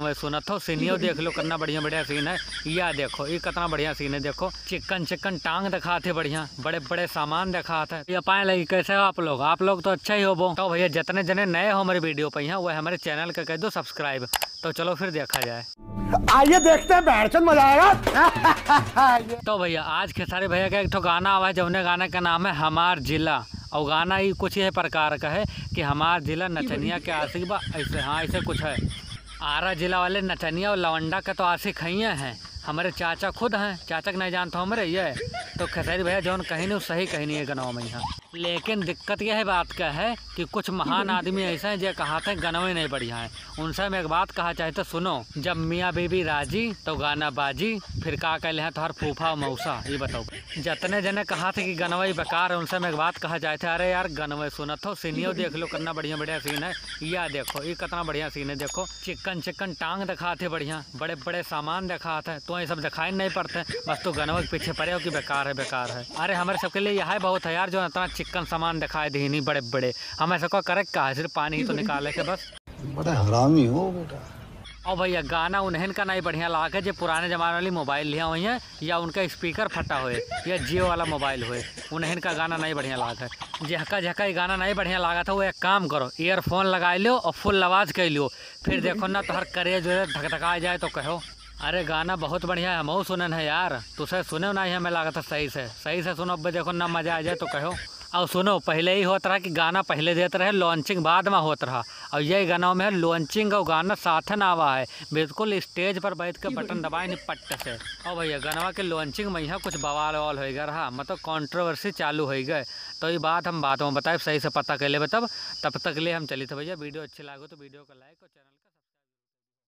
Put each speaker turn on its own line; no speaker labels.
मैं सुना था सीनियो देख लो कितना बढ़िया बढ़िया सीन है। या देखो ये कितना बढ़िया सीन है। देखो चिकन चिकन टांग दिखाते बढ़िया, बड़े बड़े सामान दिखाते। ये पाए लगी कैसे हो आप लोग तो अच्छा ही हो वो। तो भैया जितने जने नए हो हमारे वीडियो पे यहाँ, वह हमारे चैनल का कह दो सब्सक्राइब। तो चलो फिर देखा जाए,
आइए देखते हैं, बैठचंद मजा आएगा।
तो भैया आज खेसारी भैया का एक तो गाना आवा है, जौने गाने का नाम है हमार जिला। और गाना ही कुछ यह प्रकार का है कि हमार जिला नचनिया के आशिक बा, ऐसे हाँ ऐसे कुछ है। आरा जिला वाले नचनिया और लवंडा का तो आशिक ही हैं। हमारे चाचा खुद हैं, चाचा के नहीं जानता हमारे ये। तो खेसारी भैया जौन कहीं नहीं सही कहीं नहीं है गनवा में यहाँ। लेकिन दिक्कत यह है बात का है कि कुछ महान आदमी ऐसे हैं जो कहाते हैं गनवे नहीं बढ़िया है। उनसे मैं एक बात कहा चाहे तो सुनो, जब मियाँ बीबी राजी तो गाना बाजी, फिर का कहले हैं तोहर फूफा मौसा। ये बताओ जितने जने कहा थे कि गनवई बेकार है, उनसे मैं एक बात कहा चाहे थे, अरे यार गनवे सुनत हो सीनियो देख लो कितना बढ़िया बढ़िया सीन है। या देखो ये कितना बढ़िया सीन है। देखो चिकन चिकन टांग दिखाते बढ़िया, बड़े बड़े सामान दिखाते। तो ये सब दिखाई नहीं पड़ते, बस तो गनवे के पीछे पड़े हो कि बेकार है बेकार है। अरे हमारे सबके लिए यह बहुत है यार, जो इतना चिकन सामान दिखाए दी नहीं बड़े बड़े। हमें सबको करे का सिर्फ पानी ही तो निकाले के बस।
बड़ा हरामी हो बेटा।
और भैया गाना उन्हें का नहीं बढ़िया लागे जो पुराने जमाने वाली मोबाइल लिया हुई है, या उनका स्पीकर फटा हुए, या जियो वाला मोबाइल हुए, उन्हें का गाना नहीं बढ़िया लागे। झका झका ये गाना नहीं बढ़िया लगा था, वो एक काम करो ईयरफोन लगा लो और फुल आवाज़ कर लो, फिर देखो ना तो हर करे जो है धकधका जाए तो कहो अरे गाना बहुत बढ़िया है, हम सुनन है यार। तुझे सुने ना ही हमें लगा था सही से सुनो, अब देखो ना मजा आ जाए तो कहो। और सुनो पहले ही होता रहा कि गाना पहले देते रहे, लॉन्चिंग बाद में होता रहा। और यही गाना में लॉन्चिंग और गाना साथ ना आवा है, बिल्कुल स्टेज पर बैठ के बटन दबाए नहीं पट्ट से। और भैया गाना के लॉन्चिंग में यहाँ कुछ बवाल ववाल हो गया रहा, मतलब कॉन्ट्रोवर्सी चालू हो गए। तो ये बात हम बातों में बताए सही से पता कर ले तब तक ले हम चली थे भैया। वीडियो अच्छी लगे तो वीडियो को लाइक और चैनल